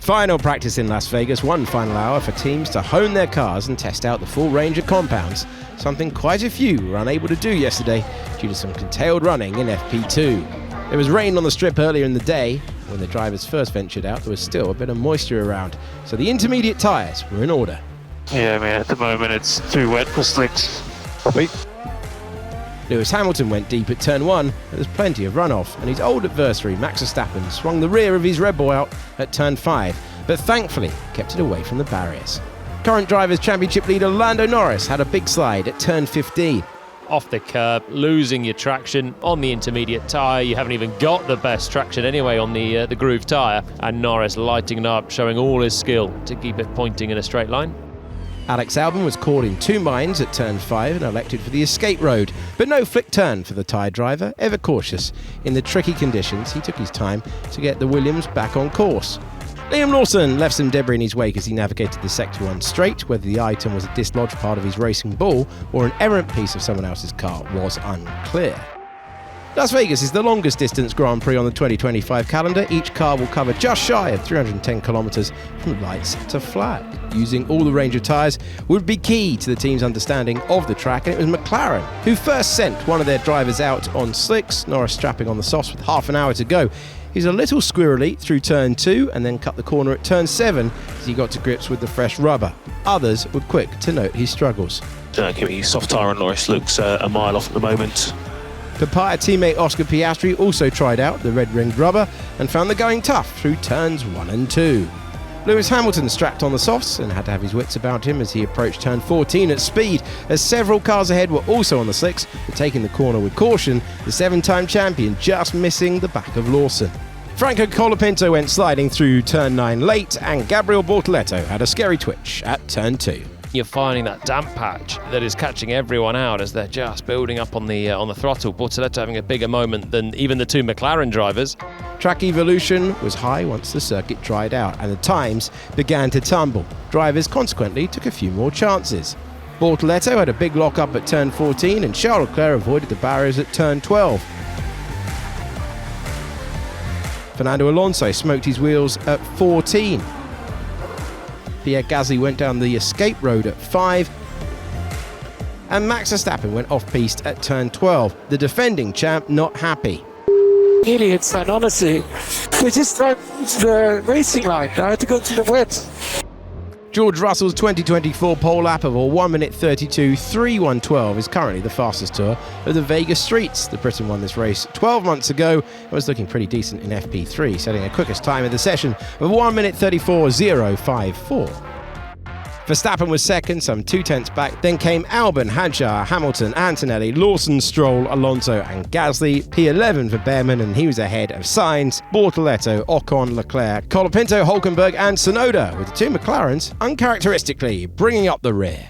Final practice in Las Vegas, one final hour for teams to hone their cars and test out the full range of compounds, something quite a few were unable to do yesterday due to some curtailed running in FP2. There was rain on the strip earlier in the day. When the drivers first ventured out, there was still a bit of moisture around, so the intermediate tyres were in order. Yeah, man, at the moment it's too wet for slicks. Lewis Hamilton went deep at turn 1, but there's plenty of runoff, and his old adversary Max Verstappen swung the rear of his Red Bull out at turn 5, but thankfully kept it away from the barriers. Current Drivers' Championship leader Lando Norris had a big slide at turn 15. Off the curb, losing your traction on the intermediate tyre. You haven't even got the best traction anyway on the groove tyre, and Norris lighting it up, showing all his skill to keep it pointing in a straight line. Alex Albon was caught in two minds at turn 5 and elected for the escape road, but no flick turn for the tyre driver, ever cautious. In the tricky conditions, he took his time to get the Williams back on course. Liam Lawson left some debris in his wake as he navigated the Sector 1 straight. Whether the item was a dislodged part of his racing ball or an errant piece of someone else's car was unclear. Las Vegas is the longest distance Grand Prix on the 2025 calendar. Each car will cover just shy of 310 kilometres from lights to flag. Using all the range of tyres would be key to the team's understanding of the track, and it was McLaren who first sent one of their drivers out on slicks, Norris strapping on the softs with half an hour to go. He's a little squirrely through turn 2 and then cut the corner at turn 7 as he got to grips with the fresh rubber. Others were quick to note his struggles. Soft tyre on Norris looks a mile off at the moment. Papaya teammate Oscar Piastri also tried out the red-ringed rubber and found the going tough through turns 1 and 2. Lewis Hamilton strapped on the softs and had to have his wits about him as he approached turn 14 at speed, as several cars ahead were also on the slicks, but taking the corner with caution, the 7-time champion just missing the back of Lawson. Franco Colapinto went sliding through turn 9 late, and Gabriel Bortoleto had a scary twitch at turn 2. You're finding that damp patch that is catching everyone out as they're just building up on the throttle. Bortoleto having a bigger moment than even the two McLaren drivers. Track evolution was high once the circuit dried out and the times began to tumble. Drivers consequently took a few more chances. Bortoleto had a big lock up at turn 14 and Charles Leclerc avoided the barriers at turn 12. Fernando Alonso smoked his wheels at 14. Pierre Gasly went down the escape road at 5. And Max Verstappen went off-piste at turn 12. The defending champ not happy. Idiots, man, honestly. They just drive to the racing line. I had to go to the wet. George Russell's 2024 pole lap of a 1 minute 32.3112 is currently the fastest tour of the Vegas streets. The Briton won this race 12 months ago and was looking pretty decent in FP3, setting a quickest time of the session of 1 minute 34.054. Verstappen was second, some 0.2 back. Then came Albon, Hadjar, Hamilton, Antonelli, Lawson, Stroll, Alonso and Gasly. P11 for Behrman, and he was ahead of Sainz, Bortoleto, Ocon, Leclerc, Colapinto, Hülkenberg and Tsunoda, with the two McLarens uncharacteristically bringing up the rear.